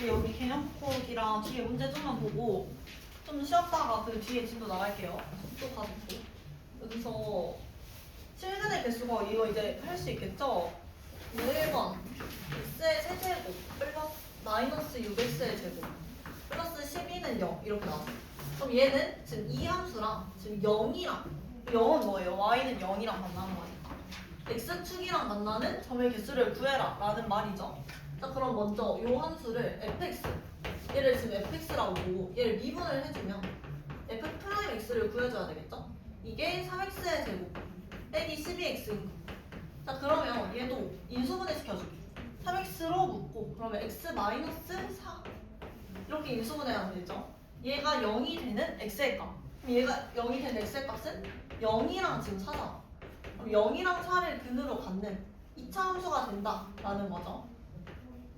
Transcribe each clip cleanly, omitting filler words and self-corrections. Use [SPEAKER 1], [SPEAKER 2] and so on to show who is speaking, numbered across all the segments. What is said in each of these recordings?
[SPEAKER 1] 우리 여기 개념폭이랑 뒤에 문제 좀만 보고 좀 쉬었다가 그 뒤에 진도 나갈게요. 또 가지고 여기서 실근의 개수가 이거 이제 할 수 있겠죠? 1번 x의 세제곱 플러스 마이너스 6x의 제곱 플러스 12는 0 이렇게 나왔어. 그럼 얘는 지금 이 함수랑 지금 0이랑 0은 뭐예요? y는 0이랑 만나는 거니까 x축이랑 만나는 점의 개수를 구해라 라는 말이죠. 자 그럼 먼저 이 함수를 fx 얘를 지금 fx라고 보고 얘를 미분을 해주면 f'x를 구해줘야 되겠죠? 이게 3x의 제곱 빼기 12x인 거. 자 그러면 얘도 인수분해 시켜주기 3x로 묶고 그러면 x 마이너스 4 이렇게 인수분해하면 되죠. 얘가 0이 되는 x의 값 그럼 얘가 0이 되는 x의 값은 0이랑 지금 4잖아. 그럼 0이랑 4를 근으로 갖는 2차 함수가 된다라는 거죠.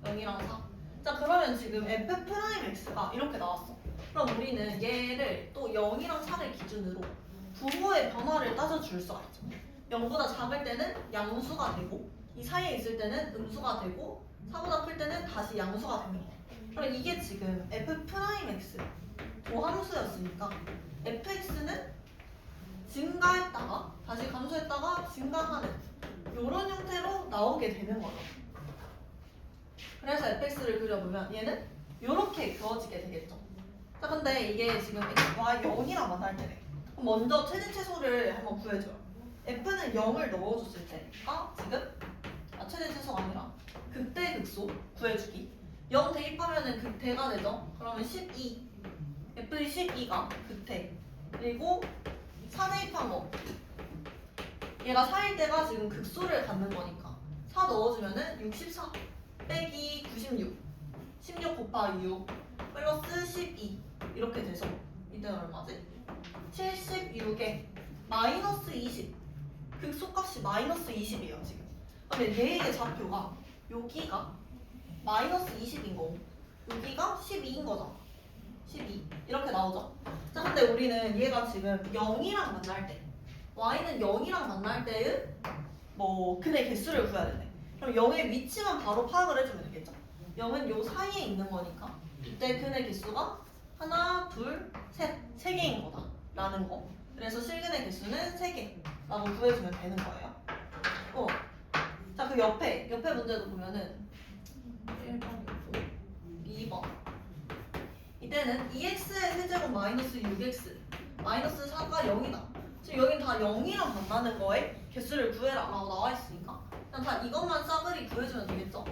[SPEAKER 1] 0이랑 4. 자 그러면 지금 f'x가 이렇게 나왔어. 그럼 우리는 얘를 또 0이랑 4를 기준으로 부호의 변화를 따져줄 수가 있죠. 0보다 작을 때는 양수가 되고 이 사이에 있을 때는 음수가 되고 4보다 클 때는 다시 양수가 되는 거예요. 그럼 이게 지금 f'x 도함수였으니까 fx는 증가했다가 다시 감소했다가 증가하는 이런 형태로 나오게 되는 거죠. 그래서 fx를 그려보면 얘는 이렇게 그어지게 되겠죠. 자 근데 이게 지금 x와 0이랑 만날 때네. 그럼 먼저 최대 최소를 한번 구해줘요. f는 0을 넣어줬을 때가 지금 최대 최소가 아니라 극대 극소 구해주기 0 대입하면은 극대가 되죠. 그러면 12 f의 12가 극대 그리고 4 대입한 거 얘가 4일 때가 지금 극소를 갖는 거니까 4 넣어주면은 64 빼기 96 16 곱하기 6 플러스 12 이렇게 돼서 이때는 얼마지? 76에 마이너스 20 극소값이 마이너스 20이에요 지금. 근데 얘의 좌표가 여기가 마이너스 20인 거고 여기가 12인 거잖아. 12 이렇게 나오죠. 자 근데 우리는 얘가 지금 0이랑 만날 때 y는 0이랑 만날 때의 뭐 근의 개수를 구해야 되네. 그럼 0의 위치만 바로 파악을 해주면 되겠죠. 0은 요 사이에 있는 거니까 이때 근의 개수가 하나, 둘, 셋, 세 개인 거다 라는 거. 그래서 실근의 개수는 3개라고 구해주면 되는 거예요. 자, 그 옆에 문제도 보면은 1번, 2번 이때는 2x의 세제곱 마이너스 6x 마이너스 4가 0이다. 지금 여긴 다 0이랑 만나는 거에 개수를 구해라 라고 나와 있으니까 그냥 다 이것만 싸그리 구해주면 되겠죠.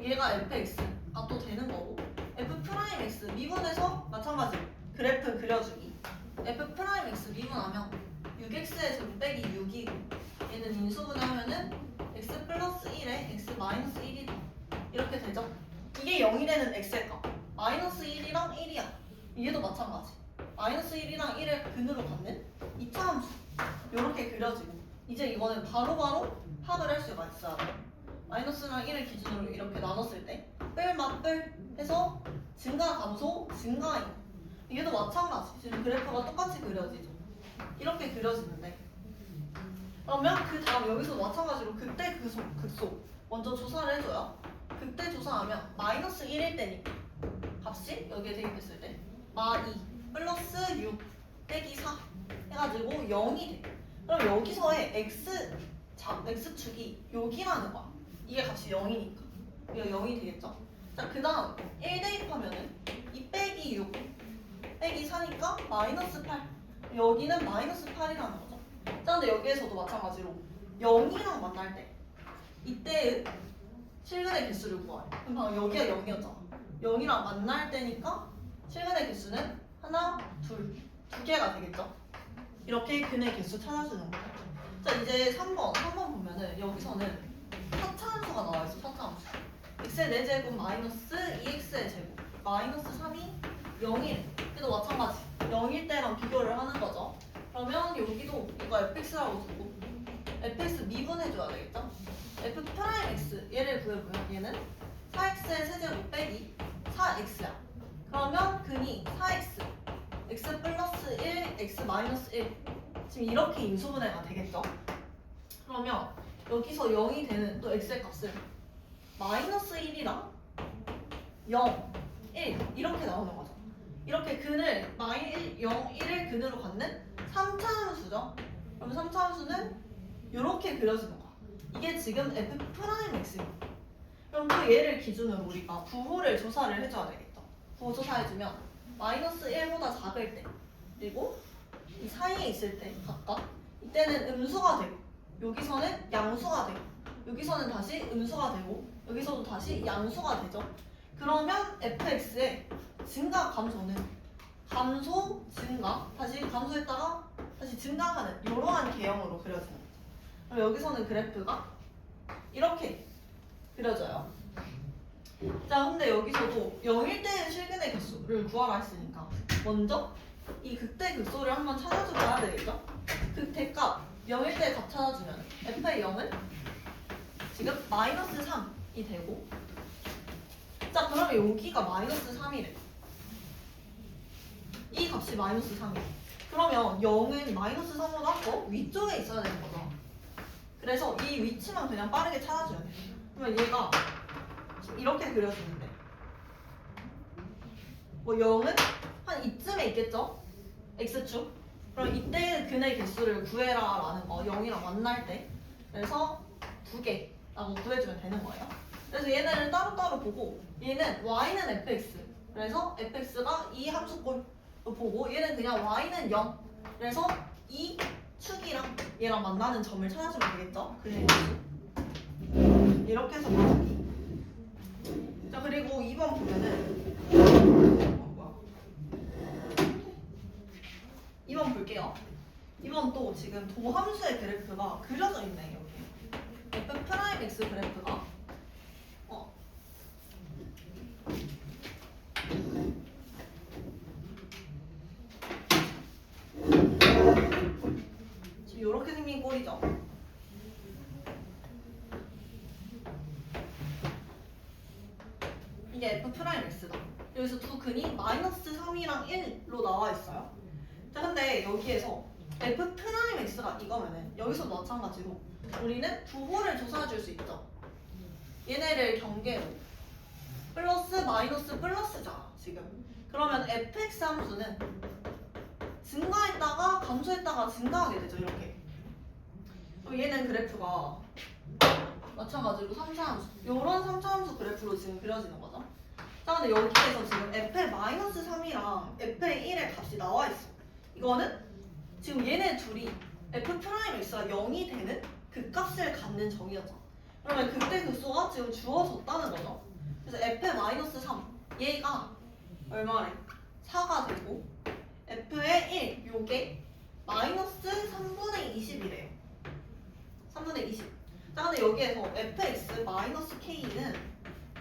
[SPEAKER 1] 얘가 fx가 또 되는 거고 f'x 미분해서 마찬가지로 그래프 그려주기 f'x 미분하면 6x의 제곱 빼기 6이고 얘는 인수분해하면은 x 플러스 1에 x 마이너스 1이다 이렇게 되죠. 이게 0이 되는 x의 값 마이너스 1이랑 1이야. 얘도 마찬가지 마이너스 1이랑 1을 근으로 갖는 2차 함수 이렇게 그려지고 이제 이거는 바로바로 파악을 할 수가 있어야 돼요. 마이너스랑 1을 기준으로 이렇게 나눴을 때 뺄 맞뺄 해서 증가 감소 증가인 얘도 마찬가지 지금 그래프가 똑같이 그려지죠. 이렇게 그려지는데 그러면 그 다음 여기서 마찬가지로 극대 극소 먼저 조사를 해줘요. 극대 조사하면 마이너스 1일 때니까 값이 여기에 대입했을 때 마2 플러스 6 빼기 4 해가지고 0이 돼. 그럼 여기서의 x축이 여기라는 거야. 이게 값이 0이니까 이게 0이 되겠죠. 자, 그 다음 1 대입하면은 2 빼기 6 빼기 4니까 마이너스 8 여기는 마이너스 8이라는 거죠. 자, 근데 여기에서도 마찬가지로 0이랑 만날 때 이때의 실근의 개수를 구하래. 그럼 방금 여기가 0이었잖아. 0이랑 만날 때니까 실근의 개수는 하나, 둘, 두 개가 되겠죠. 이렇게 근의 개수 찾아주는 거예요. 자, 이제 3번 보면은 여기서는 4차 함수가 나와있어. 4차 함수 x의 4제곱 마이너스 2x의 제곱 마이너스 3이 0일 얘도 마찬가지 0일 때랑 비교를 하는 거죠. 그러면 여기도 이거 fx라고 두고 fx 미분해줘야 되겠죠. f'x 얘를 구해보면 얘는 4x의 세제곱 빼기 4x야. 그러면 근이 4x x 플러스 1 x 마이너스 1 지금 이렇게 인수분해가 되겠죠. 그러면 여기서 0이 되는 또 x의 값은 마이너스 1이랑 0 1 이렇게 나오는 거죠. 이렇게 근을 마이 0, 1을 근으로 갖는 3차 함수죠. 그럼 3차 함수는 이렇게 그려지는 거야. 이게 지금 f'x입니다. 그럼 또 얘를 기준으로 우리가 부호를 조사를 해줘야 되겠죠. 부호 조사해주면 마이너스 1보다 작을 때 그리고 이 사이에 있을 때 각각 이때는 음수가 되고 여기서는 양수가 되고 여기서는 다시 음수가 되고 여기서도 다시 양수가 되죠. 그러면 fx의 증가 감소는 감소 증가 다시 감소했다가 다시 증가하는 이러한 개형으로 그려지는 거죠. 그럼 여기서는 그래프가 이렇게 그려져요. 자, 근데 여기서도 0일 때의 실근의 개수를 구하라 했으니까 먼저 이 극대 극소를 한번 찾아주고 해야 되겠죠? 극대값 0일 때 값 찾아주면 f의 0은 지금 마이너스 3이 되고 자, 그러면 여기가 마이너스 3이래. 이 값이 마이너스 3이래. 그러면 0은 마이너스 3보다 더 위쪽에 있어야 되는 거죠. 그래서 이 위치만 그냥 빠르게 찾아줘야 돼. 그러면 얘가 이렇게 그려지는데 뭐 0은 한 이쯤에 있겠죠? x축. 그럼 이때 근의 개수를 구해라 라는 거 0이랑 만날 때 그래서 2개라고 구해주면 되는 거예요. 그래서 얘네를 따로따로 보고 얘는 y는 fx 그래서 fx가 이 함수꼴로 보고 얘는 그냥 y는 0 그래서 이 축이랑 얘랑 만나는 점을 찾아주면 되겠죠? 근의 개수 이렇게 해서 나오기. 자, 그리고 2번 보면은 2번 볼게요. 2번 또 지금 도함수의 그래프가 그려져 있네. 여기 f'x 그래프가 지금 이렇게 생긴 꼴이죠. 이게 f'x다. 여기서 두 근이 마이너스 3이랑 1로 나와 있어요. 자, 근데 여기에서 f'x가 이거면은 여기서도 마찬가지로 우리는 부호를 조사해 줄 수 있죠. 얘네를 경계로 플러스 마이너스 플러스잖아 지금. 그러면 fx 함수는 증가했다가 감소했다가 증가하게 되죠. 이렇게. 그럼 얘는 그래프가 마찬가지로 3차 함수 요런 3차 함수 그래프로 지금 그려지는 거죠. 자, 근데 여기에서 지금 f-3이랑 f-1의 값이 나와 있어. 이거는 지금 얘네 둘이 f'x가 0이 되는 그 값을 갖는 정의였잖아. 그러면 그때 극소가 지금 주어졌다는 거죠. 그래서 f-3 얘가 얼마래? 4가 되고 f의 1 요게 마이너스 3분의 20이래요. 3분의 20. 자, 근데 여기에서 fx 마이너스 k는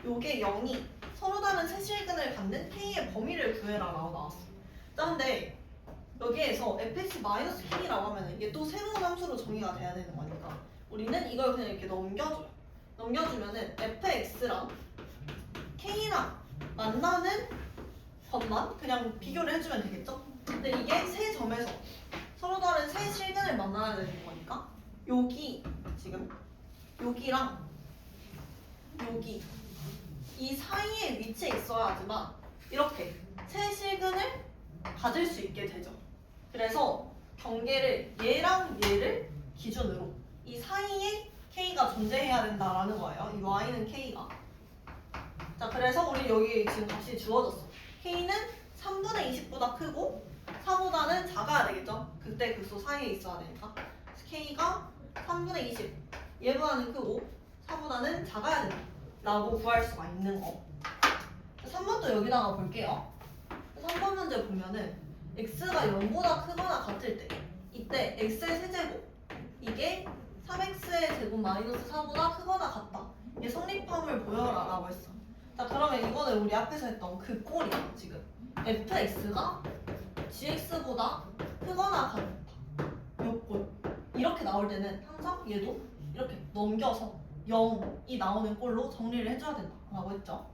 [SPEAKER 1] 요게 0이 서로 다른 세실근을 갖는 k의 범위를 구해라 라고 나왔어. 자, 근데 여기에서 fx 마이너스 k라고 하면 이게 또 새로운 함수로 정의가 돼야 되는 거니까 우리는 이걸 그냥 이렇게 넘겨줘요. 넘겨주면은 fx랑 k랑 만나는 것만 그냥 비교를 해주면 되겠죠? 근데 이게 세 점에서 서로 다른 세 실근을 만나야 되는 거니까 여기 지금 여기랑 여기 이 사이에 위치해 있어야지만 이렇게 세 실근을 가질 수 있게 되죠. 그래서 경계를 얘랑 얘를 기준으로 이 사이에 k가 존재해야 된다라는 거예요. 이 y는 k가. 자, 그래서 우리 여기 지금 값이 주어졌어. k는 3분의 20보다 크고 4보다는 작아야 되겠죠? 그때 극소 사이에 있어야 되니까. 그래서 k가 3분의 20 얘보다는 크고 4보다는 작아야 된다 라고 구할 수가 있는 거. 3번도 여기다가 볼게요. 3번 문제 보면은 x가 0보다 크거나 같을 때 이때 x의 세제곱 이게 3x의 제곱 마이너스 4보다 크거나 같다. 이게 성립함을 보여라 라고 했어. 자, 그러면 이거는 우리 앞에서 했던 그 꼴이야. 지금 fx가 gx보다 크거나 같다. 요 꼴. 이렇게 나올 때는 항상 얘도 이렇게 넘겨서 0이 나오는 꼴로 정리를 해줘야 된다 라고 했죠.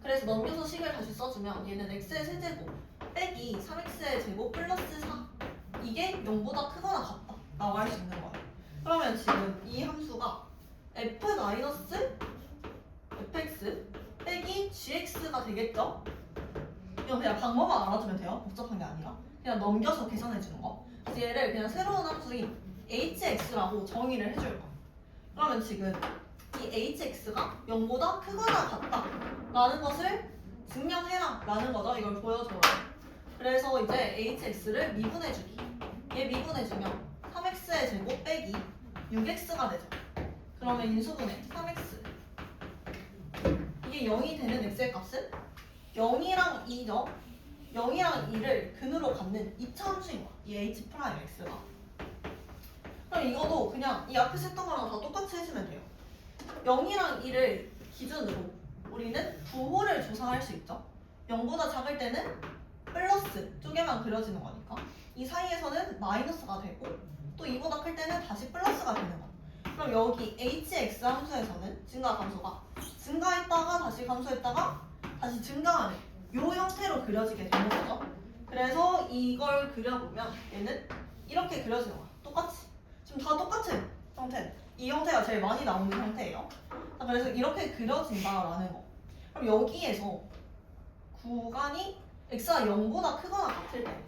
[SPEAKER 1] 그래서 넘겨서 식을 다시 써주면 얘는 x의 세제곱 빼기 3x의 제곱 플러스 4 이게 0보다 크거나 같다 라고 할 수 있는 거야. 그러면 지금 이 함수가 fx 빼기 gx가 되겠죠? 이건 그냥 방법만 알아주면 돼요. 복잡한 게 아니라 그냥 넘겨서 계산해 주는 거. 그래서 얘를 그냥 새로운 함수인 hx라고 정의를 해줄 거. 그러면 지금 이 hx가 0보다 크거나 같다 라는 것을 증명해라 라는 거죠. 이걸 보여줘라. 그래서 이제 hx를 미분해주기. 얘 미분해주면 3x의 제곱 빼기 6x가 되죠. 그러면 인수분해 3x. 이게 0이 되는 x의 값은 0이랑 2죠. 0이랑 2를 근으로 갖는 2차 함수인 거야. 이 h'x가. 그럼 이거도 그냥 이 앞에서 했던 거랑 다 똑같이 해주면 돼요. 0이랑 2를 기준으로 우리는 부호를 조사할 수 있죠. 0보다 작을 때는 플러스 쪽에만 그려지는 거니까 이 사이에서는 마이너스가 되고 또 2보다 클 때는 다시 플러스가 되는 거. 그럼 여기 hx 함수에서는 증가 감소가 증가했다가 다시 감소했다가 다시 증가하는 이 형태로 그려지게 되는 거죠. 그래서 이걸 그려보면 얘는 이렇게 그려지는 거야. 똑같이. 지금 다 똑같은 형태. 이 형태가 제일 많이 나오는 형태예요. 자, 그래서 이렇게 그려진다라는 거. 그럼 여기에서 구간이 x가 0보다 크거나 같을 때,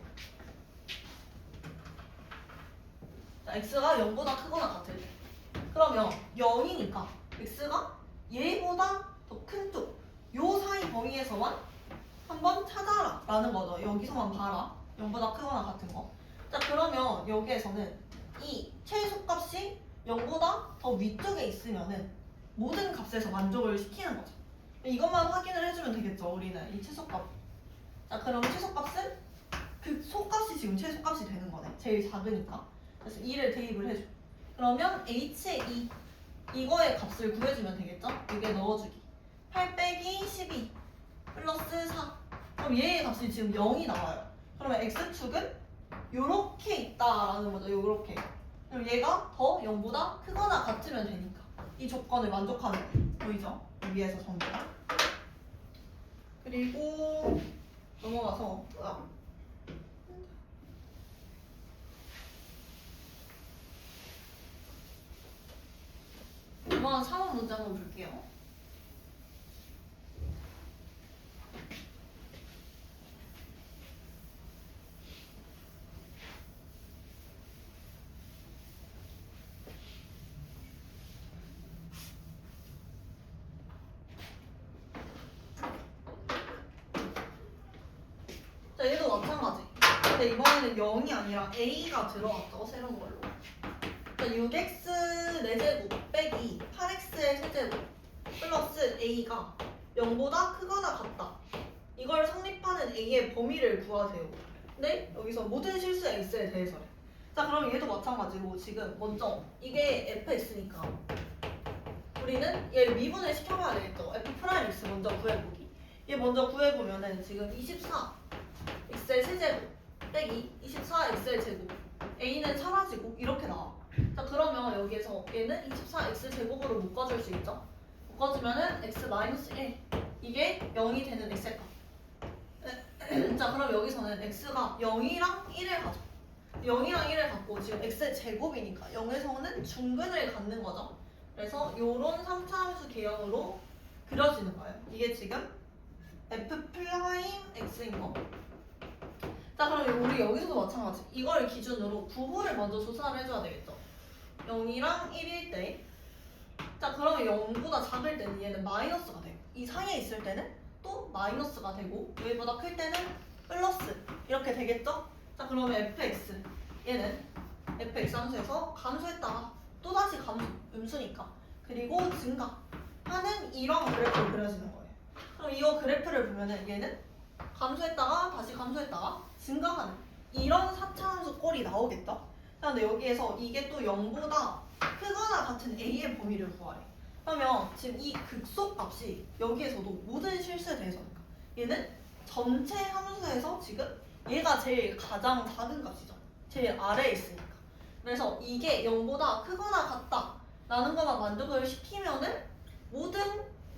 [SPEAKER 1] 자, x가 0보다 크거나 같을 때, 그러면 0이니까 x가 얘보다 더 큰 쪽, 요 사이 범위에서만 한번 찾아라 라는 거죠. 여기서만 봐라. 0보다 크거나 같은 거. 자, 그러면 여기에서는 이 최소값이 0보다 더 위쪽에 있으면은 모든 값에서 만족을 시키는 거죠. 이것만 확인을 해주면 되겠죠. 우리는 이 최소값. 자, 그럼 최소값은 그 소값이 지금 최소값이 되는 거네. 제일 작으니까. 그래서 2를 대입을 해줘. 그러면 h의 2 이거의 값을 구해주면 되겠죠. 여기에 넣어주기. 8 빼기 12 플러스 4. 그럼 얘의 값이 지금 0이 나와요. 그러면 x축은 요렇게 있다라는 거죠. 요렇게. 그럼 얘가 더 0보다 크거나 같으면 되니까 이 조건을 만족하는 거예요. 보이죠? 여기에서 전부가. 그리고 넘어가서 이번 3번 문제 한번 볼게요. 자, 얘도 마찬가지. 근데 이번에는 0이 아니라 a가 들어갔죠. 새로운 걸로. 자, 6x 4제곱 빼기 8x의 세제곱 플러스 a가 0보다 크거나 같다. 이걸 성립하는 a의 범위를 구하세요. 근데 여기서 모든 실수 x에 대해서래. 자, 그럼 얘도 마찬가지로 지금 먼저 이게 fx니까 우리는 얘 미분을 시켜봐야 되겠죠. f'x 먼저 구해보기. 얘 먼저 구해보면은 지금 24 x의 세제곱 빼기 24x의 제곱 a는 사라지고 이렇게 나와. 자, 그러면 여기에서 얘는 24x 제곱으로 묶어줄 수 있죠. 묶어주면은 x-1 이게 0이 되는 x의 값. 자, 그럼 여기서는 x가 0이랑 1을 가져. 0이랑 1을 갖고 지금 x의 제곱이니까 0에서는 중근을 갖는 거죠. 그래서 요런 3차 함수 개형으로 그려지는 거예요. 이게 지금 f'x인 거. 자, 그럼 우리 여기서도 마찬가지. 이걸 기준으로 부호를 먼저 조사를 해줘야 되겠죠. 0이랑 1일 때. 자, 그러면 0보다 작을 때는 얘는 마이너스가 돼요. 이 사이에 있을 때는 또 마이너스가 되고 여기보다 클 때는 플러스 이렇게 되겠죠? 자, 그러면 fx 얘는 fx 함수에서 감소했다가 또다시 감소, 음수니까 그리고 증가하는 이런 그래프를 그려지는 거예요. 그럼 이거 그래프를 보면은 얘는 감소했다가 다시 감소했다가 증가하는 이런 4차 함수 꼴이 나오겠죠? 자, 근데 여기에서 이게 또 0보다 크거나 같은 a의 범위를 구하래. 그러면 지금 이 극소값이 여기에서도 모든 실수에 대해서니까 얘는 전체 함수에서 지금 얘가 제일 가장 작은 값이죠. 제일 아래에 있으니까. 그래서 이게 0보다 크거나 같다 라는 것만 만족을 시키면은 모든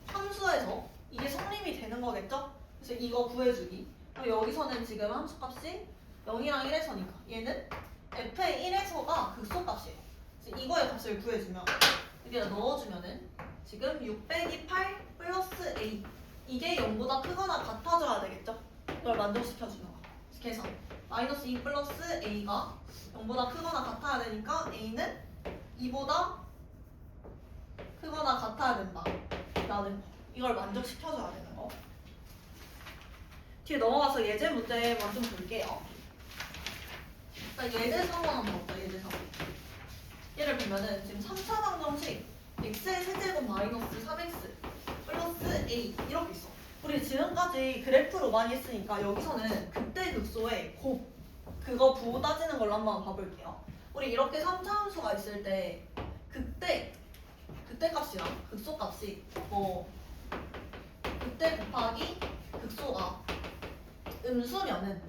[SPEAKER 1] 함수에서 이게 성립이 되는 거겠죠? 그래서 이거 구해주기. 그럼 여기서는 지금 함수값이 0이랑 1에서니까 얘는 f의 1에서가 극소값이에요. 그래서 이거의 값을 구해주면 여기다 넣어주면은 지금 6 빼기 8 플러스 a 이게 0보다 크거나 같아져야 되겠죠? 이걸 만족시켜주는 거. 계산. 마이너스 2 플러스 a가 0보다 크거나 같아야 되니까 a는 2보다 크거나 같아야 된다 라는 거. 이걸 만족시켜줘야 되는 거. 뒤에 넘어가서 예제 문제 먼저 볼게요. 예제 3번 한번 볼게요. 예제 3번. 얘를 보면은 지금 3차 방정식 x의 세제곱 마이너스 3x 플러스 a 이렇게 있어. 우리 지금까지 그래프로 많이 했으니까 여기서는 극대 극소의 곱 그거 부호 따지는 걸로 한번 봐볼게요. 우리 이렇게 3차 함수가 있을 때 극대 값이랑 극소 값이 극대 곱하기 극소가 음수면은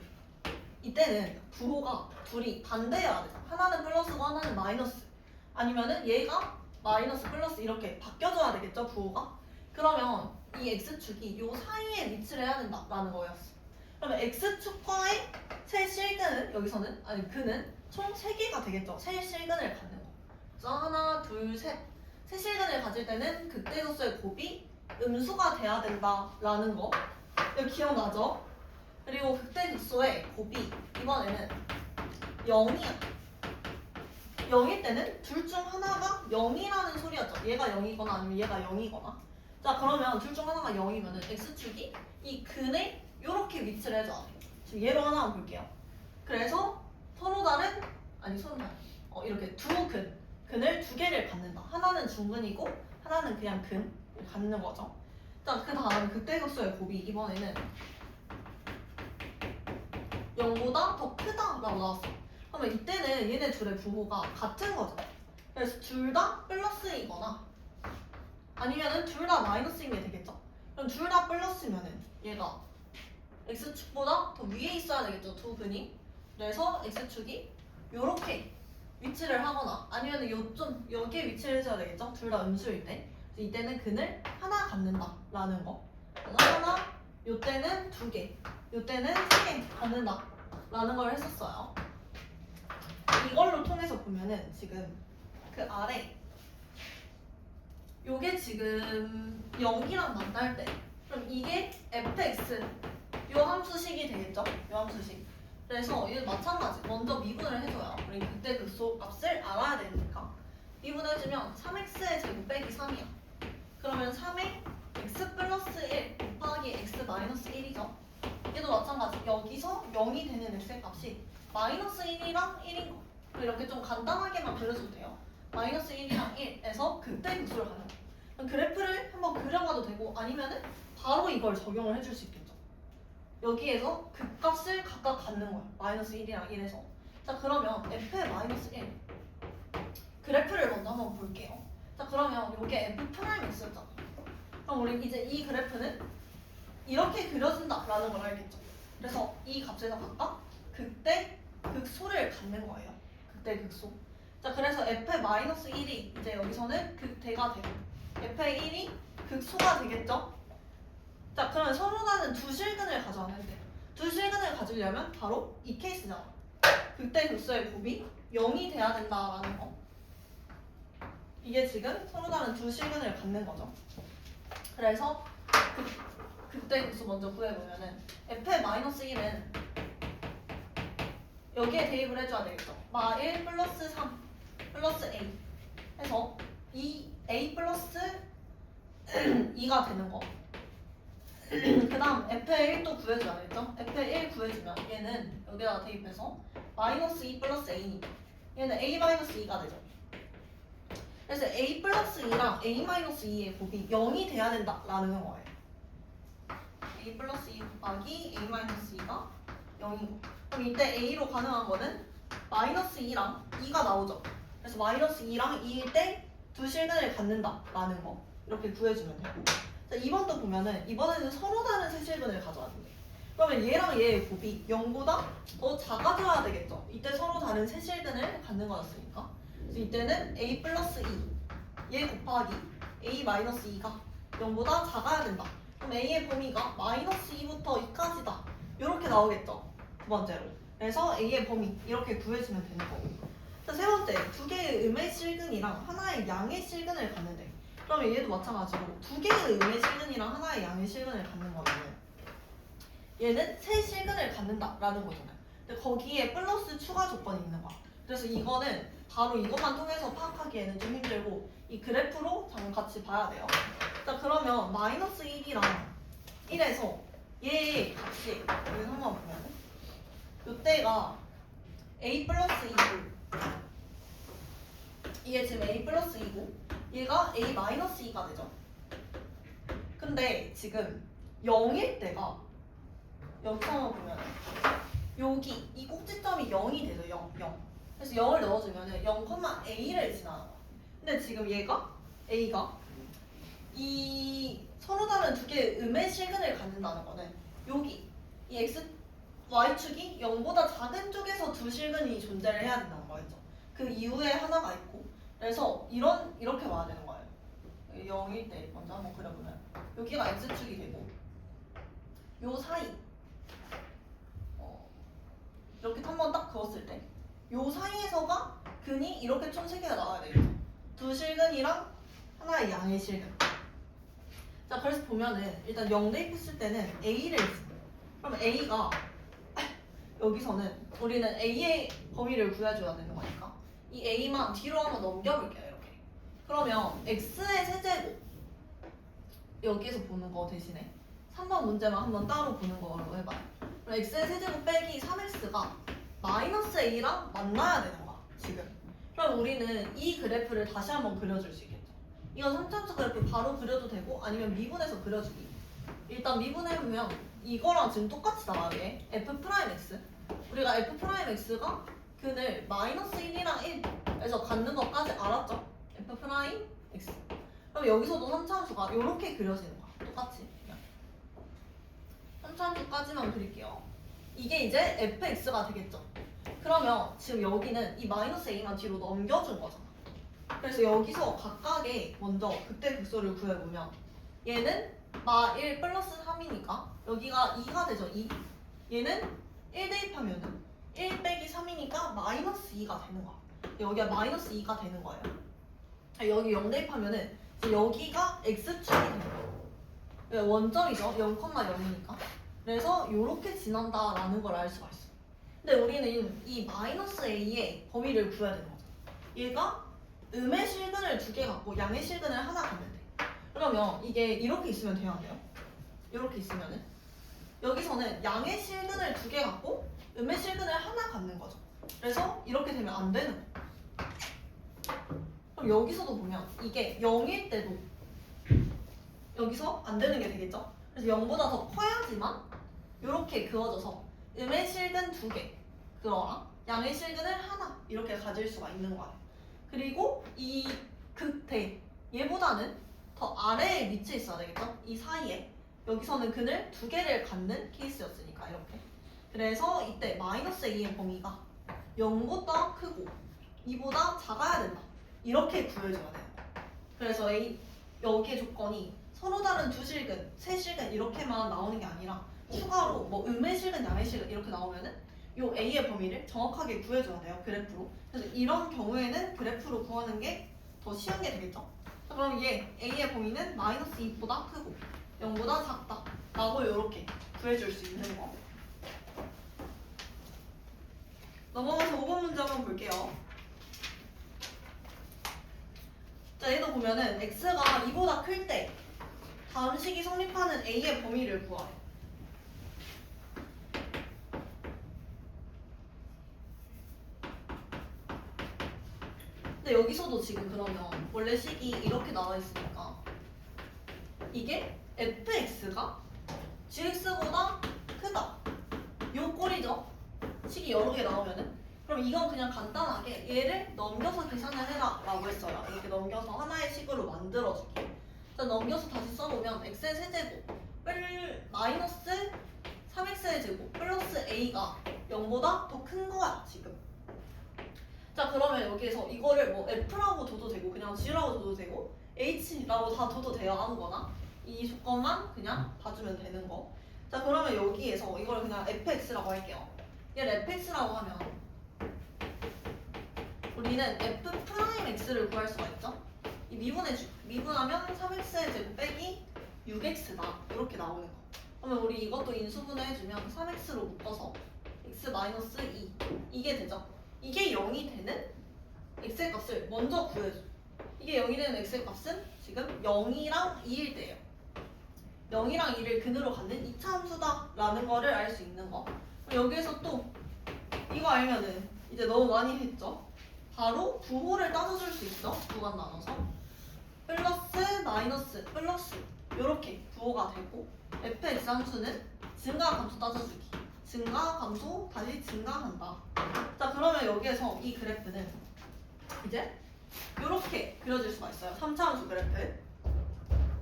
[SPEAKER 1] 이때는 부호가 둘이 반대여야 돼. 하나는 플러스고 하나는 마이너스. 아니면은 얘가 마이너스 플러스 이렇게 바뀌어줘야 되겠죠, 부호가? 그러면 이 x축이 요 사이에 위치를 해야 된다라는 거였어. 그러면 x축과의 세 실근은 여기서는 그는 총 3개가 되겠죠. 세 실근을 갖는 거. 그래서 하나, 둘, 셋. 세 실근을 가질 때는 극대극소의 곱이 음수가 돼야 된다라는 거. 이거 기억나죠? 그리고 극대극소의 곱이 이번에는 0이야. 0일 때는 둘 중 하나가 0이라는 소리였죠. 얘가 0이거나 아니면 얘가 0이거나. 자, 그러면 둘 중 하나가 0이면은 x축이 이 근에 이렇게 위치를 해줘야 돼요. 지금 얘로 하나만 볼게요. 그래서 서로 다른 이렇게 근을 두 개를 갖는다. 하나는 중근이고 하나는 그냥 근을 갖는 거죠. 자, 그 다음 극대극소의 곱이 이번에는 0보다 더 크다라고 나왔어. 그러면 이때는 얘네 둘의 부호가 같은 거죠. 그래서 둘 다 플러스이거나 아니면은 둘 다 마이너스인 게 되겠죠. 그럼 둘 다 플러스면은 얘가 x축보다 더 위에 있어야 되겠죠, 두 근이. 그래서 x축이 요렇게 위치를 하거나 아니면은 요점 여기에 위치를 해줘야 되겠죠. 둘 다 음수일 때. 이때는 근을 하나 갖는다라는 거. 하나, 요때는 2개, 요때는 3개 갖는다라는 걸 했었어요. 이걸로 통해서 보면은 지금 그 아래 요게 지금 0이랑 만날 때 그럼 이게 fx 요 함수식이 되겠죠? 요 함수식. 그래서 이건 마찬가지. 먼저 미분을 해줘요. 우리 그때 극소 값을 알아야 되니까. 미분해주면 3x의 제곱 빼기 3이야. 그러면 3의 x 플러스 1 곱하기 x 마이너스 1이죠. 얘도 마찬가지. 여기서 0이 되는 x의 값이 마이너스 1이랑 1인 거. 이렇게 좀 간단하게만 그려줘도 돼요. 마이너스 1이랑 1에서 극대 극소를 가는 거. 그럼 그래프를 한번 그려봐도 되고 아니면은 바로 이걸 적용을 해줄 수 있겠죠. 여기에서 극값을 각각 갖는 거예요. 마이너스 1이랑 1에서. 자, 그러면 f의 마이너스 1 그래프를 먼저 한번 볼게요. 자, 그러면 이게 f 프라임이었잖아. 그럼 우리 이제 이 그래프는 이렇게 그려진다라는 걸 알겠죠. 그래서 이 값에서 각각 극대 극소를 갖는 거예요. 극대 극소. 자, 그래서 f의 마이너스 1이 이제 여기서는 극대가 되고 f의 1이 극소가 되겠죠. 자, 그러면 서로 다른 두 실근을 가져왔는데 두 실근을 가지려면 바로 이 케이스잖아. 극대 극소의 곱이 0이 돼야 된다라는 거. 이게 지금 서로 다른 두 실근을 갖는 거죠. 그래서 극대 극소 먼저 구해보면은 f의 마이너스 1은 여기에 대입을 해줘야 되겠죠. 마 1 플러스 3 플러스 a 해서 2a 플러스 2가 되는 거. 그 다음 f의 1도 구해줘야겠죠? f의 1 구해주면 얘는 여기다가 대입해서 마이너스 2 플러스 a니까 얘는 a 마이너스 2가 되죠. 그래서 a 플러스 2랑 a 마이너스 2의 곱이 0이 돼야 된다라는 거예요. a 플러스 2 곱하기 a 마이너스 2가 0이고 그럼 이때 a로 가능한 거는 마이너스 2랑 2가 나오죠. 그래서 마이너스 2랑 2일 때 두 실근을 갖는다라는 거 이렇게 구해주면 되고. 자, 2번도 보면은 이번에는 서로 다른 세 실근을 가져왔는데 그러면 얘랑 얘의 곱이 0보다 더 작아져야 되겠죠. 이때 서로 다른 세 실근을 갖는 거였으니까. 그래서 이때는 a 플러스 2 얘 곱하기 a 마이너스 2가 0보다 작아야 된다. 그럼 a의 범위가 마이너스 2부터 2까지다. 이렇게 나오겠죠. 두 번째로. 그래서 a의 범위 이렇게 구해주면 되는 거고. 자, 세 번째, 두 개의 음의 실근이랑 하나의 양의 실근을 갖는데 그러면 얘도 마찬가지로 두 개의 음의 실근이랑 하나의 양의 실근을 갖는 거는 얘는 세 실근을 갖는다라는 거잖아요. 근데 거기에 플러스 추가 조건이 있는 거야. 그래서 이거는 바로 이것만 통해서 파악하기에는 좀 힘들고 이 그래프로 잠깐 같이 봐야 돼요. 자 그러면 마이너스 1이랑 1에서 얘의 값이 여기 한번 보면 이때가 a 플러스 2고 이게 지금 a 플러스 2고 얘가 a 마이너스 2가 되죠. 근데 지금 0일 때가 여기 한번 보면 여기 이 꼭지점이 0이 되죠. 0. 그래서 0을 넣어주면 0,a를 지나는 거야. 근데 지금 a가 이 서로 다른 두 개의 음의 실근을 갖는다는 거는 여기 이 y축이 0보다 작은 쪽에서 두 실근이 존재를 해야 된다는 거겠죠. 그 이후에 하나가 있고 그래서 이렇게 와야 되는 거예요. 0일 때 먼저 한번 그려보면 여기가 x축이 되고 요 사이 이렇게 한번 딱 그었을 때 요 사이에서가 근이 이렇게 총 3개가 나와야 되겠죠. 두 실근이랑 하나의 양의 실근. 자 그래서 보면은 일단 0 대입했을 때는 a를 그럼 a가 여기서는 우리는 a의 범위를 구해줘야 되는 거니까 이 a만 뒤로 한번 넘겨볼게요. 이렇게 그러면 x의 세제곱 여기에서 보는 거 대신에 3번 문제만 한번 따로 보는 걸로 해봐요. 그럼 x의 세제곱 빼기 3x가 마이너스 a랑 만나야 되는 거야 지금. 그럼 우리는 이 그래프를 다시 한번 그려줄 수 있겠죠. 이건 3차수 그래프 바로 그려도 되고 아니면 미분해서 그려주기. 일단 미분해보면 이거랑 지금 똑같이 나와요. f'x 우리가 f'x가 근을 마이너스 1이랑 1에서 갖는 것까지 알았죠? f'x 그럼 여기서도 3차수가 이렇게 그려지는 거야. 똑같이 그냥 3차수까지만 그릴게요. 이게 이제 fx가 되겠죠. 그러면 지금 여기는 이 마이너스 a만 뒤로 넘겨준 거잖아. 그래서 여기서 각각의 먼저 극대 극소를 구해보면 얘는 마1 플러스 3이니까 여기가 2가 되죠. 2. 얘는 1 대입하면은 1 빼기 3이니까 마이너스 2가 되는 거야. 여기가 마이너스 2가 되는 거예요. 여기 0 대입하면은 여기가 x축이 되는 거예요. 원점이죠. 0,0이니까. 그래서 이렇게 지난다라는 걸 알 수가 있어. 근데 우리는 이 마이너스 a의 범위를 구해야 되는 거죠. 얘가 음의 실근을 2개 갖고 양의 실근을 하나 갖면 돼. 그러면 이게 이렇게 있으면 돼요, 안 돼요? 이렇게 있으면은 여기서는 양의 실근을 2개 갖고 음의 실근을 하나 갖는 거죠. 그래서 이렇게 되면 안 되는 거예요. 그럼 여기서도 보면 이게 0일 때도 여기서 안 되는 게 되겠죠? 그래서 0보다 더 커야지만 이렇게 그어져서 음의 실근 2개 그거랑 양의 실근을 하나 이렇게 가질 수가 있는 거예요. 그리고 이 극대 얘보다는 더 아래에 위치해 있어야 되겠죠? 이 사이에 여기서는 근을 2개를 갖는 케이스였으니까 이렇게. 그래서 이때 마이너스 a의 범위가 0보다 크고 2보다 작아야 된다. 이렇게 구해줘야 돼요. 그래서 여기의 조건이 서로 다른 두 실근, 세 실근 이렇게만 나오는 게 아니라 추가로 뭐 음의 실근, 양의 실근 이렇게 나오면은 요 a의 범위를 정확하게 구해줘야 돼요. 그래프로. 그래서 이런 경우에는 그래프로 구하는 게 더 쉬운 게 되겠죠. 그럼 이게 a의 범위는 마이너스 2보다 크고 0보다 작다 라고 이렇게 구해줄 수 있는 거. 넘어가서 5번 문제 한번 볼게요. 자, 얘도 보면은 x가 2보다 클 때 다음 식이 성립하는 a의 범위를 구하래. 근데 여기서도 지금 그러면 원래 식이 이렇게 나와 있으니까 이게 fx가 gx보다 크다. 요 꼴이죠. 식이 여러 개 나오면은. 그럼 이건 그냥 간단하게 얘를 넘겨서 계산을 해라 라고 했어요. 이렇게 넘겨서 하나의 식으로 만들어주기. 자, 넘겨서 다시 써보면 x의 세제곱을 마이너스 3x의 제곱 플러스 a가 0보다 더 큰 거야 지금. 자, 그러면 여기에서 이거를 뭐 f라고 둬도 되고 그냥 g라고 둬도 되고 h라고 다 둬도 돼요. 아무거나 이 조건만 그냥 봐주면 되는 거. 자, 그러면 여기에서 이걸 그냥 fx라고 할게요. 얘를 fx라고 하면 우리는 f'x를 구할 수가 있죠. 이 미분하면 3x의 제곱 빼기 6x다 이렇게 나오는 거. 그러면 우리 이것도 인수분해 해주면 3x로 묶어서 x-2 이게 되죠. 이게 0이 되는 x의 값을 먼저 구해줘. 이게 0이 되는 x의 값은 지금 0이랑 2일 때예요. 0이랑 2를 근으로 갖는 이차 함수다라는 거를 알 수 있는 거. 여기에서 또 이거 알면은 이제 너무 많이 했죠. 바로 부호를 따져줄 수 있죠. 구간 나눠서 플러스 마이너스 플러스 이렇게 부호가 되고 fx 함수는 증가 감소 따져주기. 증가 감소 다시 증가한다. 자 그러면 여기에서 이 그래프는 이제 이렇게 그려질 수가 있어요. 3차 함수 그래프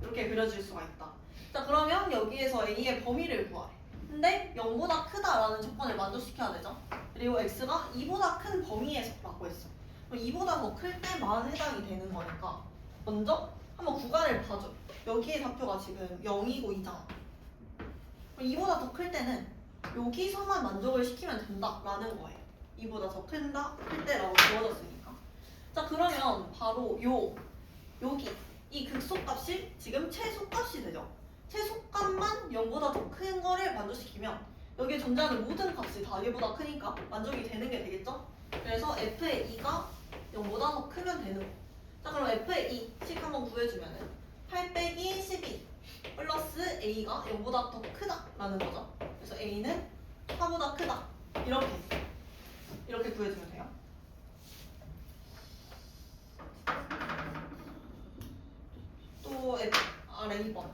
[SPEAKER 1] 이렇게 그려질 수가 있다. 자 그러면 여기에서 a의 범위를 구하래. 근데 0보다 크다라는 조건을 만족시켜야 되죠. 그리고 x가 2보다 큰 범위에서라고 했어. 그럼 2보다 더 클 때만 해당이 되는 거니까 먼저 한번 구간을 봐줘. 여기의 좌표가 지금 0이고 2잖아. 그럼 2보다 더 클 때는 여기서만 만족을 시키면 된다라는 거예요. 2보다 더 클 때라고 주어졌으니까. 자 그러면 바로 여기 이 극소값이 지금 최소값이 되죠. 최소값만 0보다 더 큰 거를 만족시키면 여기에 존재하는 모든 값이 다 얘보다 크니까 만족이 되는 게 되겠죠? 그래서 f의 2가 0보다 더 크면 되는 거. 자 그럼 f의 2식 한번 구해주면은 8 빼기 12 플러스 a가 0보다 더 크다라는 거죠. 그래서 a는 4보다 크다 이렇게 구해주면 돼요. 또 아래 2번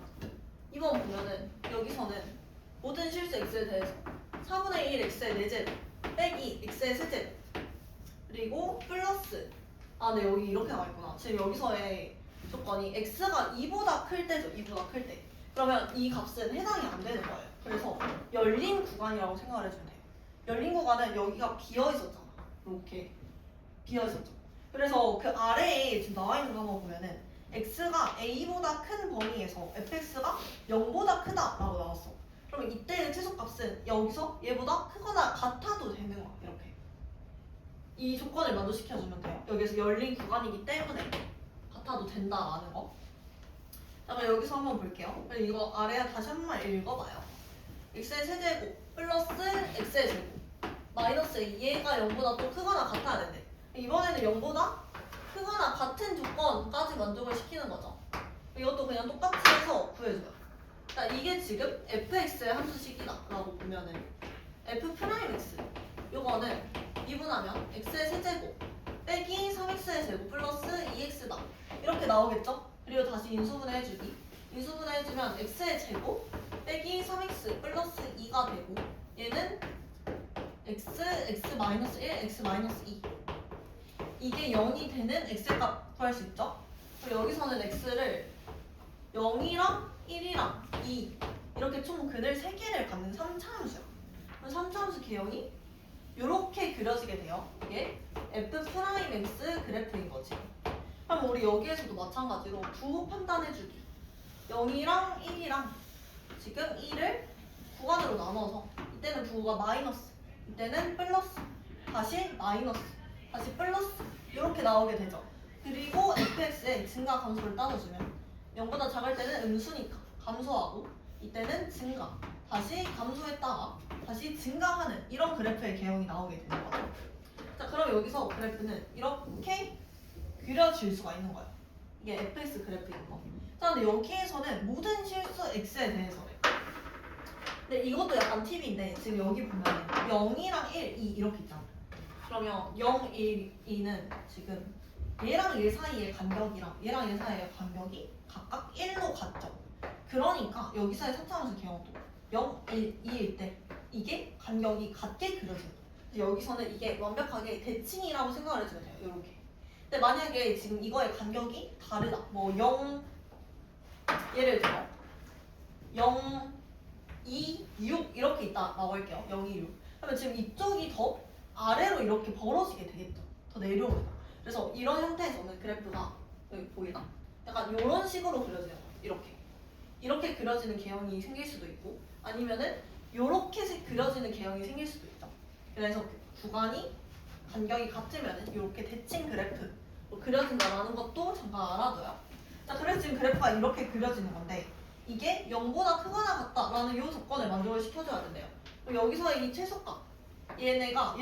[SPEAKER 1] 보면은 여기서는 모든 실수 x에 대해서 4분의 1 x의 4제곱 빼기 x의 세제곱 그리고 플러스 네 여기 이렇게 나와있구나. 지금 여기서의 조건이 x가 2보다 클 때죠. 2보다 클 때. 그러면 이 값은 해당이 안 되는 거예요. 그래서 열린 구간이라고 생각을 해주면 돼요. 열린 구간은 여기가 비어있었잖아. 이렇게 비어있었죠. 그래서 그 아래에 지금 나와있는 거 한번 보면은 x가 a보다 큰 범위에서 fx가 0보다 크다라고 나왔어. 그러면 이때의 최소값은 여기서 얘보다 크거나 같아도 되는 거야. 이렇게 이 조건을 만족시켜주면 돼요. 여기서 열린 구간이기 때문에 같아도 된다라는 거. 자 그럼 여기서 한번 볼게요. 이거 아래에 다시 한 번 읽어봐요. x의 세제곱 플러스 x의 제곱 마이너스 얘가 0보다 또 크거나 같아야 된대. 이번에는 0보다 크거나 같은 조건까지 만족을 시키는 거죠. 이것도 그냥 똑같이 해서 구해줘요. 자, 이게 지금 fx의 함수식이다라고 보면은 f'x 요거는 미분하면 x의 세제곱 빼기 3x의 제곱 플러스 2x다 이렇게 나오겠죠? 그리고 다시 인수분해 해주기. 인수분해 해주면 x의 제곱 빼기 3x 플러스 2가 되고 얘는 x-1, x-2 이게 0이 되는 x의 값 구할 수 있죠? 그리고 여기서는 x를 0이랑 1이랑 2 이렇게 총 근을 3개를 갖는 3차 함수야. 그럼 3차 함수 개형이 이렇게 그려지게 돼요. 이게 f'x 그래프인 거지. 그럼 우리 여기에서도 마찬가지로 부호 판단해주기. 0이랑 1이랑 지금 2를 구간으로 나눠서 이때는 부호가 마이너스, 이때는 플러스, 다시 마이너스, 다시 플러스 이렇게 나오게 되죠. 그리고 fx의 증가 감소를 따져주면 0보다 작을 때는 음수니까 감소하고 이때는 증가, 다시 감소했다가 다시 증가하는 이런 그래프의 개형이 나오게 되는 거죠. 자 그럼 여기서 그래프는 이렇게 그려질 수가 있는 거예요. 이게 fx 그래프인 거. 자 근데 여기에서는 모든 실수 x에 대해서래. 근데 이것도 약간 팁인데 지금 여기 보면 0이랑 1, 2 이렇게 있잖아. 그러면 0, 1, 2는 지금 얘랑 얘 사이의 간격이랑 얘랑 얘 사이의 간격이 각각 1로 같죠. 그러니까 여기서의 3차 함수 개형도 0, 1, 2일 때 이게 간격이 같게 그려져요. 여기서는 이게 완벽하게 대칭이라고 생각을 해주면 돼요. 이렇게. 근데 만약에 지금 이거의 간격이 다르다. 뭐 0, 예를 들어 0, 2, 6 이렇게 있다라고 할게요. 0, 2, 6. 그러면 지금 이쪽이 더 아래로 이렇게 벌어지게 되겠죠. 더 내려오면. 그래서 이런 형태에서는 그래프가 여기 보이나? 약간 이런 식으로 그려져요. 이렇게 그려지는 개형이 생길 수도 있고 아니면은 이렇게 그려지는 개형이 생길 수도 있죠. 그래서 구간이 간격이 같으면은 이렇게 대칭 그래프 그려진다라는 것도 잠깐 알아둬요. 자, 그래서 지금 그래프가 이렇게 그려지는 건데 이게 0보다 크거나 같다라는 이 조건을 만족을 시켜줘야 된대요. 그럼 여기서 이 최소값 얘네가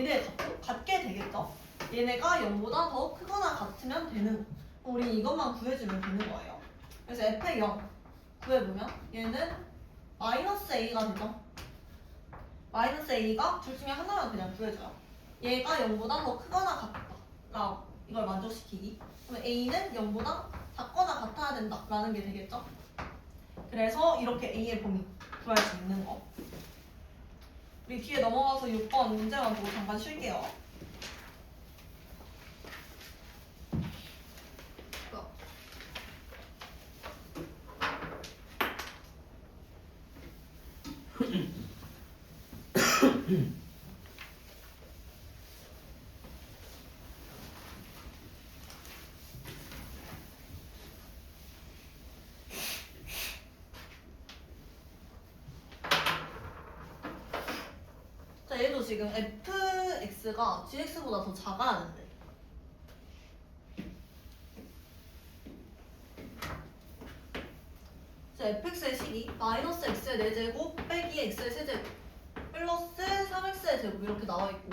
[SPEAKER 1] 같게 되겠죠? 얘네가 0보다 더 크거나 같으면 되는 거. 우리 이것만 구해주면 되는 거예요. 그래서 f의 0 구해보면 얘는 마이너스 a가 되죠? 마이너스 a가 둘 중에 하나만 그냥 구해줘요. 얘가 0보다 더 크거나 같다. 이걸 만족시키기. 그러면 a는 0보다 작거나 같아야 된다라는 게 되겠죠? 그래서 이렇게 a의 범위 구할 수 있는 거. 우리 뒤에 넘어가서 6번 문제만 보고 잠깐 쉴게요. 자, 얘도 지금 fx가 gx보다 더 작아야 된대. 자, fx의 식이 마이너스 x의 4제곱 빼기 x의 세제곱 플러스 3x의 제곱 이렇게 나와 있고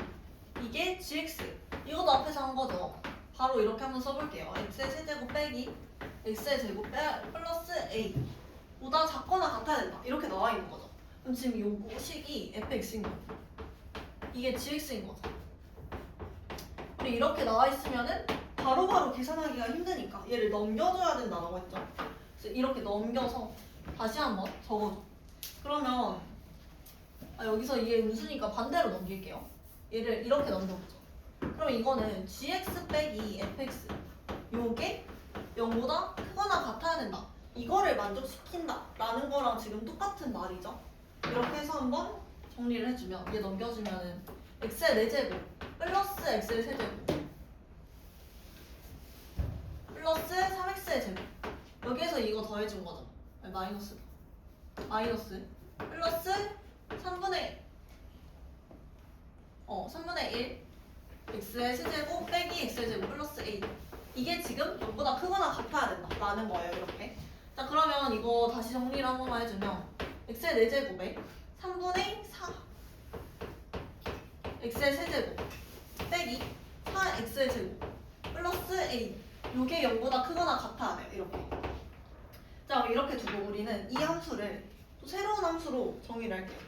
[SPEAKER 1] 이게 gx. 이것도 앞에서 한 거죠. 바로 이렇게 한번 써볼게요. x의 세제곱 빼기 x의 제곱 플러스 a 보다 작거나 같아야 된다. 이렇게 나와 있는 거죠. 그럼 지금 요 식이 fx인 거죠. 이게 gx인 거죠. 우리 이렇게 나와 있으면은 바로바로 계산하기가 힘드니까 얘를 넘겨줘야 된다고 했죠. 그래서 이렇게 넘겨서 다시 한번 적어줘. 그러면 여기서 이게 음수니까 반대로 넘길게요. 얘를 이렇게 넘겨보죠. 그럼 이거는 gx 빼기 fx 요게 0보다 크거나 같아야 된다. 이거를 만족시킨다 라는 거랑 지금 똑같은 말이죠. 이렇게 해서 한번 정리를 해주면 얘 넘겨주면은 x의 4제곱 플러스 x의 세제곱 플러스 3x의 제곱 여기에서 이거 더해준 거죠. 아니, 마이너스 플러스 3분의 1 x의 세제곱 빼기 x의 제곱 플러스 a 이게 지금 0보다 크거나 같아야 된다 라는 거예요. 이렇게. 자, 그러면 이거 다시 정리를 한 번만 해주면 x의 4제곱에 3분의 4 x의 세제곱 빼기 4x의 제곱 플러스 a 요게 0보다 크거나 같아야 돼요. 이렇게. 자, 그럼 이렇게 두고 우리는 이 함수를 또 새로운 함수로 정의를 할게요.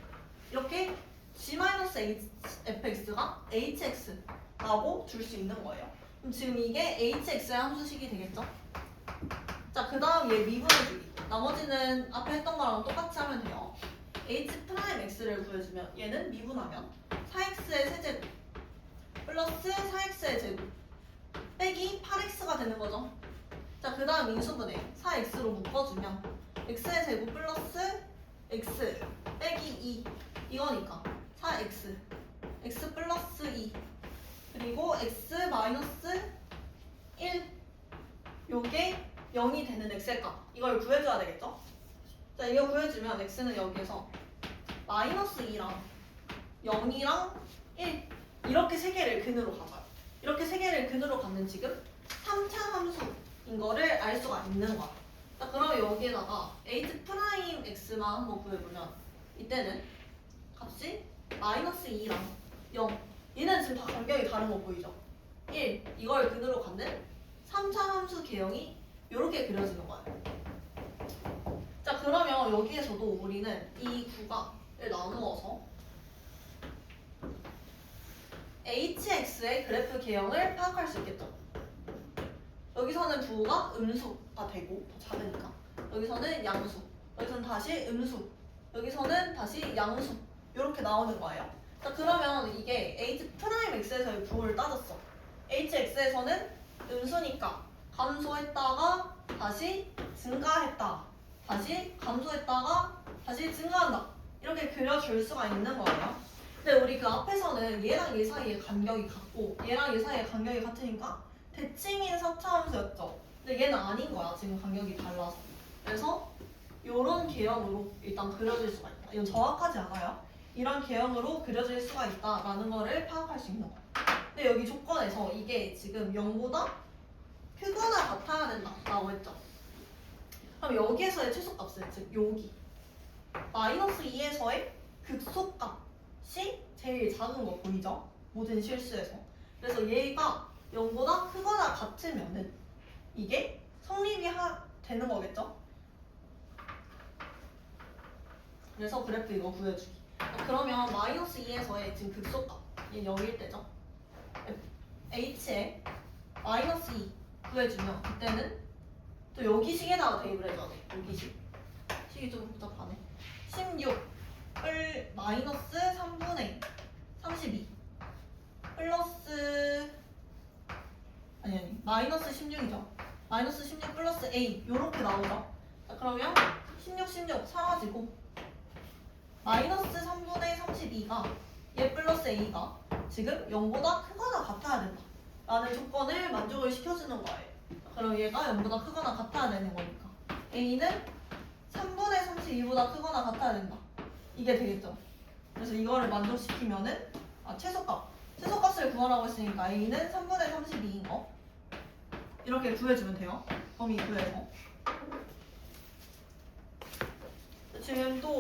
[SPEAKER 1] 이렇게 g-fx가 hx라고 줄 수 있는 거예요. 그럼 지금 이게 hx의 함수식이 되겠죠? 자, 그 다음 얘 미분해주기. 나머지는 앞에 했던 거랑 똑같이 하면 돼요. h'x를 구해주면 얘는 미분하면 4x의 세제곱 플러스 4x의 제곱 빼기 8x가 되는 거죠. 자, 그 다음 인수분해 4x로 묶어주면 x의 제곱 플러스 x 빼기 2 이거니까 4x x 플러스 2 그리고 x 마이너스 1 요게 0이 되는 x의 값 이걸 구해줘야 되겠죠? 자, 이거 구해주면 x는 여기에서 마이너스 2랑 0이랑 1 이렇게 세 개를 근으로 가져요. 이렇게 세 개를 근으로 갖는 지금 3차 함수인 거를 알 수가 있는 거야. 자, 그럼 여기에다가 h'x만 한번 구해보면 이때는 값이 마이너스 2랑 0 얘는 지금 다 간격이 다른 거 보이죠? 1 이걸 근으로 갖는 3차 함수 개형이 이렇게 그려지는 거예요. 자, 그러면 여기에서도 우리는 이 구간을 나누어서 hx의 그래프 개형을 파악할 수 있겠죠. 여기서는 부호가 음수가 되고 더 작으니까 여기서는 양수 여기서는 다시 음수 여기서는 다시 양수 이렇게 나오는 거예요. 자, 그러면 이게 h'x에서의 부호를 따졌어. hx에서는 음수니까 감소했다가 다시 증가했다 다시 감소했다가 다시 증가한다 이렇게 그려줄 수가 있는 거예요. 근데 우리 그 앞에서는 얘랑 얘 사이의 간격이 같고 얘랑 얘 사이의 간격이 같으니까 대칭인 4차 함수였죠. 근데 얘는 아닌 거야. 지금 간격이 달라서. 그래서 이런 개형으로 일단 그려질 수가 있다. 이건 정확하지 않아요. 이런 개형으로 그려질 수가 있다라는 거를 파악할 수 있는 거야. 근데 여기 조건에서 이게 지금 0보다 크거나 같아야 된다라고 했죠. 그럼 여기에서의 최소값은 즉 여기 마이너스 2에서의 극소값이 제일 작은 거 보이죠? 모든 실수에서. 그래서 얘가 0보다 크거나 같으면은 이게 성립이 되는 거겠죠? 그래서 그래프 이거 구해주기. 그러면 마이너스 2에서의 지금 극소값 얘 0일 때죠? h에 마이너스 2 구해주면 그때는 또 여기 식에다가 대입을 해줘야 돼. 여기 식이 좀 복잡하네. 16을 마이너스 3분의 32 플러스 아니 마이너스 16이죠. 마이너스 16 플러스 a 요렇게 나오죠. 자, 그러면 16 사라지고 마이너스 3분의 32가 얘 플러스 a가 지금 0보다 크거나 같아야 된다 라는 조건을 만족을 시켜주는 거예요. 그럼 얘가 0보다 크거나 같아야 되는 거니까 a는 3분의 32보다 크거나 같아야 된다 이게 되겠죠. 그래서 이거를 만족시키면은 최소값을 구하라고 했으니까 a는 3분의 32인 거 이렇게 구해주면 돼요. 범위 구해서. 지금 또